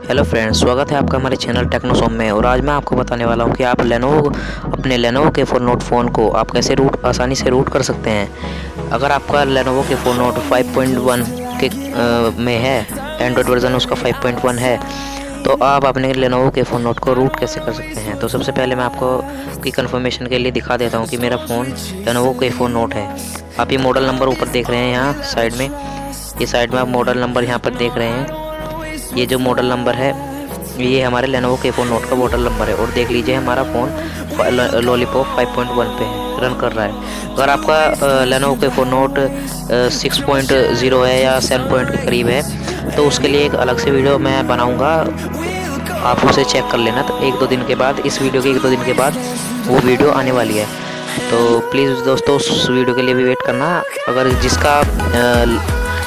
Hello friends, स्वागत है आपका हमारे चैनल टेक्नो सोम में। और आज मैं आपको बताने वाला हूं कि आप अपने लेनोवो के नोट फ़ोन को आप कैसे आसानी से रूट कर सकते हैं। अगर आपका लेनोवो के नोट 5.1 के में है, एंड्रॉयड वर्जन उसका 5.1 है, तो आप अपने लेनोवो के नोट को रूट कैसे कर सकते हैं। तो सबसे पहले मैं आपको की कंफर्मेशन के लिए दिखा देता हूँ कि मेरा फ़ोन लेनोवो के नोट है। आप ये मॉडल नंबर ऊपर देख रहे हैं, यहाँ साइड में, ये साइड में आप मॉडल नंबर यहाँ पर देख रहे हैं। ये जो मॉडल नंबर है ये हमारे लेनोवो के नोट का मॉडल नंबर है। और देख लीजिए हमारा फ़ोन लॉलीपॉप 5.1 पे है, रन कर रहा है। अगर आपका लेनोवो के नोट 6.0 है या 7 पॉइंट के करीब है, तो उसके लिए एक अलग से वीडियो मैं बनाऊंगा, आप उसे चेक कर लेना। तो 1-2 दिन के बाद, इस वीडियो के 1-2 दिन के बाद वो वीडियो आने वाली है। तो प्लीज़ दोस्तों उस वीडियो के लिए भी वेट करना। अगर जिसका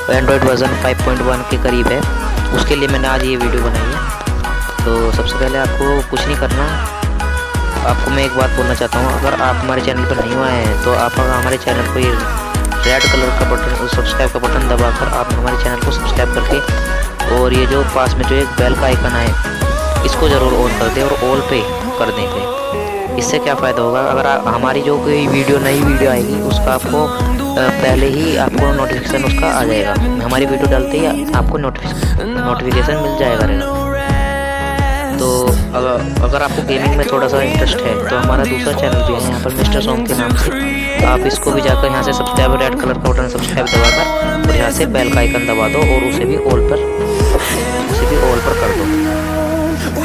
एंड्रॉयड वर्जन 5.1 के करीब है, उसके लिए मैंने आज ये वीडियो बनाई है। तो सबसे पहले आपको कुछ नहीं करना, आपको मैं एक बात बोलना चाहता हूँ। अगर आप हमारे चैनल पर नहीं आए हैं तो आप हमारे चैनल को ये रेड कलर का बटन, सब्सक्राइब का बटन दबाकर आप हमारे चैनल को सब्सक्राइब करके, और ये जो पास में जो एक बेल का आइकन है, इसको ज़रूर ऑन कर दें और ऑल पे कर देंगे। इससे क्या फ़ायदा होगा, अगर हमारी जो कोई नई वीडियो आएगी उसका आपको पहले ही आपको नोटिफिकेशन उसका आ जाएगा। हमारी वीडियो डालते ही आपको नोटिफिकेशन मिल जाएगा रहेगा। तो अगर आपको गेमिंग में थोड़ा सा इंटरेस्ट है तो हमारा दूसरा चैनल भी है यहाँ पर मिस्टर सोम के नाम से। आप इसको भी जाकर यहाँ से सब्सक्राइब, रेड कलर का बटन सब्सक्राइब दबाकर, और यहाँ से बेल का आइकन दबा दो और उसे भी ऑल पर कर दो।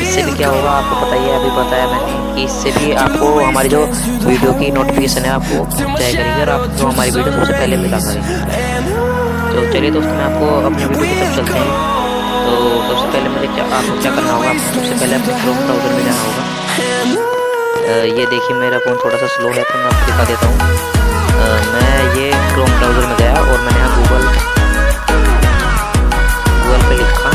इससे भी क्या होगा आपको पता ही है, अभी बताया मैंने कि इससे भी आपको हमारी जो वीडियो की नोटिफिकेशन है आपको जाया करेगी और आपको हमारी वीडियो सबसे पहले मिला करेगी। तो चलिए दोस्तों, मैं आपको अपनी वीडियो की तरफ चलते हैं। तो सबसे पहले आपको क्या करना होगा, आपको सबसे पहले अपने क्रोम ब्राउज़र में जाना होगा। ये देखिए मेरा फ़ोन थोड़ा सा स्लो है तो मैं आपको दिखा देता हूँ। मैं ये क्रोम ब्राउज़र में गया और मैंने यहाँ गूगल पे लिखा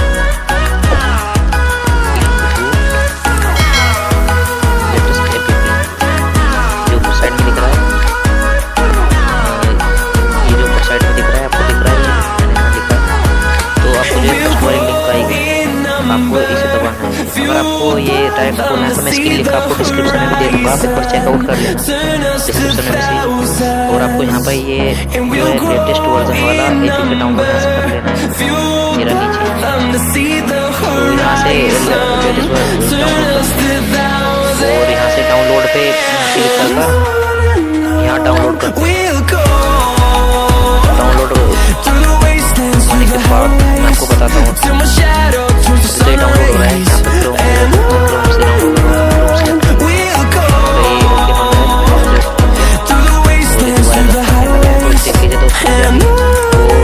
आपको इसे दबाना है। अगर आपको ये डायरेक्ट खोलना है तो मैं इसकी लिंक आपको डिस्क्रिप्शन में भी दे दूँगा, आप एक बार चेकआउट कर लेना डिस्क्रिप्शन में से। और आपको यहाँ पर ये जो है लेटेस्ट वर्जन वाला APK डाउनलोड यहाँ से कर लेना है, मेरा नीचे। तो यहाँ से लेटेस्ट वर्जन डाउनलोड कर और यहाँ से डाउनलोड पे क्लिक कर यहाँ डाउनलोड कर। डाउनलोड होने के बाद मैं आपको बताता हूँ से डाउनलोड हो रहा है। यहाँ पर क्रोम से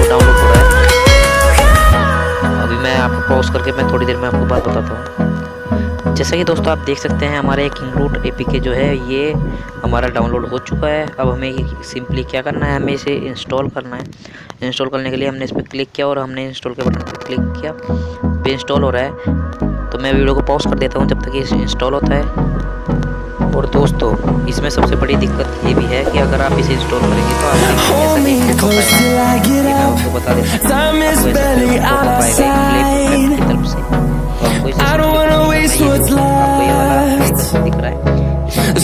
डाउनलोड हो रहा है। अभी मैं आपको पॉज करके मैं थोड़ी देर में आपको बात बताता हूँ। जैसा कि दोस्तों आप देख सकते हैं, हमारे एक इंक्लूड APK जो है ये हमारा डाउनलोड हो चुका है। अब हमें सिंपली क्या करना है, हमें इसे इंस्टॉल करना है। इंस्टॉल करने के लिए हमने इस पर क्लिक किया और हमने इंस्टॉल के बटन पर क्लिक किया। पे इंस्टॉल हो रहा है, तो मैं वीडियो को पॉज कर देता हूँ जब तक ये इंस्टॉल होता है। और दोस्तों इसमें सबसे बड़ी दिक्कत ये भी है कि अगर आप इसे इंस्टॉल करेंगे तो आपको बता दें तरफ से, तो आपको इसे दिख रहा है। तो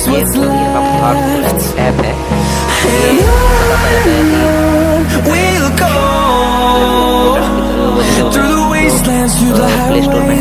इससे आपका जो सेफ ऐप है प्ले स्टोर में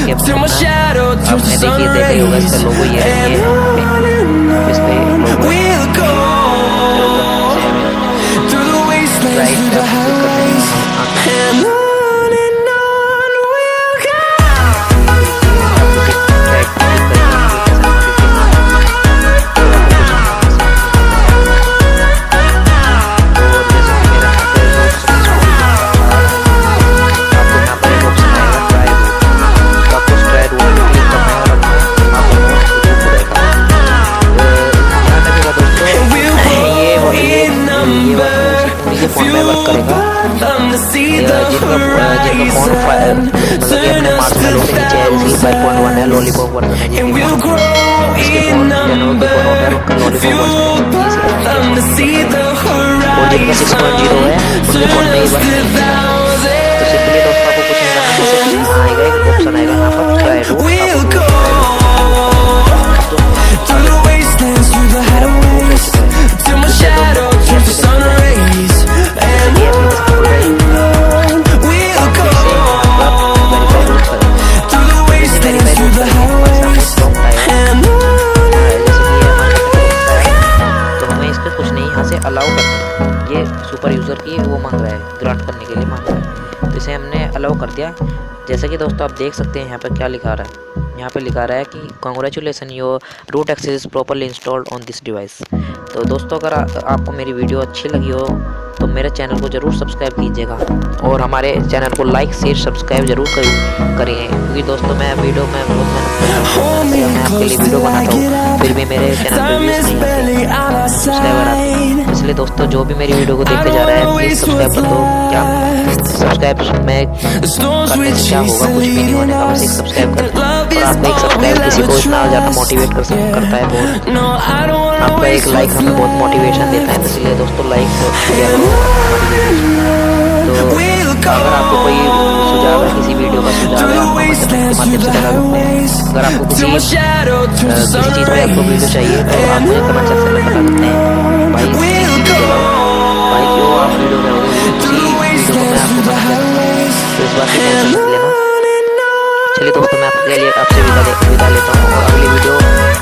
देखिए आपने देखा ही होगा इसका लोगो ये है, इस पे लोगो है। फोन में वर्क करेगा। जिनका फोन मतलब कि अपने मार्शमेलो के नीचे है, जैसे 5.1 है, लॉलीपॉप वर्जन है, जिसके फोन Lenovo के फोन होता है उनका लॉलीपॉप वर्जन है। और जिनका 6.0 है उनके फोन में ही वर्क नहीं है। तो सिंपली दोस्तों आपको कुछ नहीं करना, आएगा एक ऑप्शन आएगा यहाँ पर ट्राई रूट, अलाउ करना। ये सुपर यूज़र की वो मांग रहा है, ग्रांट करने के लिए मांग रहा है, तो इसे हमने अलाउ कर दिया। जैसे कि दोस्तों आप देख सकते हैं यहाँ पर क्या लिखा रहा है, यहाँ पे लिखा रहा है कि congratulation your root access is properly installed on this device. तो दोस्तों अगर आपको मेरी वीडियो अच्छी लगी हो तो मेरे चैनल को ज़रूर सब्सक्राइब कीजिएगा और हमारे चैनल को लाइक शेयर सब्सक्राइब जरूर करिए, क्योंकि दोस्तों मैं वीडियो में बहुत मैं आपके लिए वीडियो बनाता हूँ, फिर भी मेरे चैनल पर व्यूज़ नहीं आते, सब्सक्राइबर आते। इसलिए दोस्तों जो भी मेरी वीडियो को देखते जा रहा है प्लीज़ सब्सक्राइब कर दो। क्या सब्सक्राइब में करने से क्या होगा, कुछ भी नहीं होने का, बस एक सब्सक्राइब कर। और आपका एक सब्सक्राइब किसी को इतना ज़्यादा मोटिवेट करता है बहुत, आपका एक लाइक हमें बहुत मोटिवेशन देता है। इसलिए दोस्तों लाइक किया करो। तो अगर आपको कोई सुझाव है, किसी वीडियो का सुझाव है, आप कमेंट के माध्यम से लगा सकते हैं। अगर आपको किसी चीज़ में आपको वीडियो चाहिए तो आप मुझे कमेंट सेक्शन में बता सकते हैं। भाई भाई जो आप वीडियो करोगे उसी वीडियो को मैं आपको बना दूँगा, तो इस बात की टेंशन मत लेना। चलिए दोस्तों मैं आपसे विदा लेता हूँ और अगली वीडियो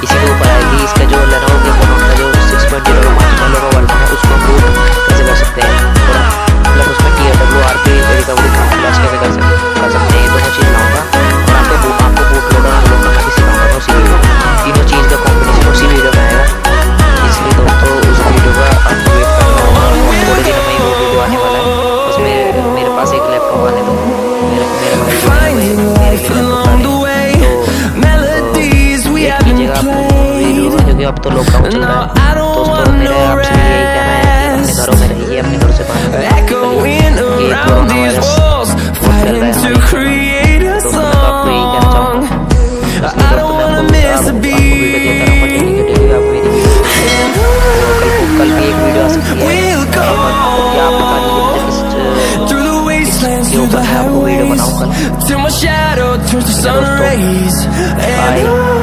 इसी के ऊपर आएगी। इसका जो Lenovo के फोन का जो 6.0 मार्शमेलो का वर्जन है उसको हम रूट कैसे कर सकते हैं, प्लस उसमें TWRP रिकवरी फ्लैश कैसे कर सकते हैं, ये दोनों चीज़ लाऊंगा। और आपको बूट लोडर अनलॉक करना भी सिखाऊंगा उसी वीडियो में। तीनों चीज़ का कॉम्बिनेशन उसी वीडियो में आएगा। इसलिए दोस्तों उस वीडियो का आपको वेट करना होगा और थोड़े दिनों में ही वो वीडियो आने वाला है। बस मेरे पास एक लैपटॉप आने दो, मेरे भाई कीजिएगा आप वीडियो, क्योंकि अब तो लॉकडाउन चल रहा है। दोस्तों मेरा आपसे यही कहना है कि अपने घरों में रहिए, अपने घरों से बाहर ये कोरोना वायरस बहुत फैल रहा है हमारे दोस्तों, मैं तो आपको यही कहना चाहूँगा। इसलिए दोस्तों मैं आपको वीडियो देता रहूँगा डेली आपको मेरी वीडियो। कल भी एक वीडियो आ सकती है, क्या आप बता दीजिए इसके ऊपर मैं आपको वीडियो बनाऊँ कल। दोस्तों बाय।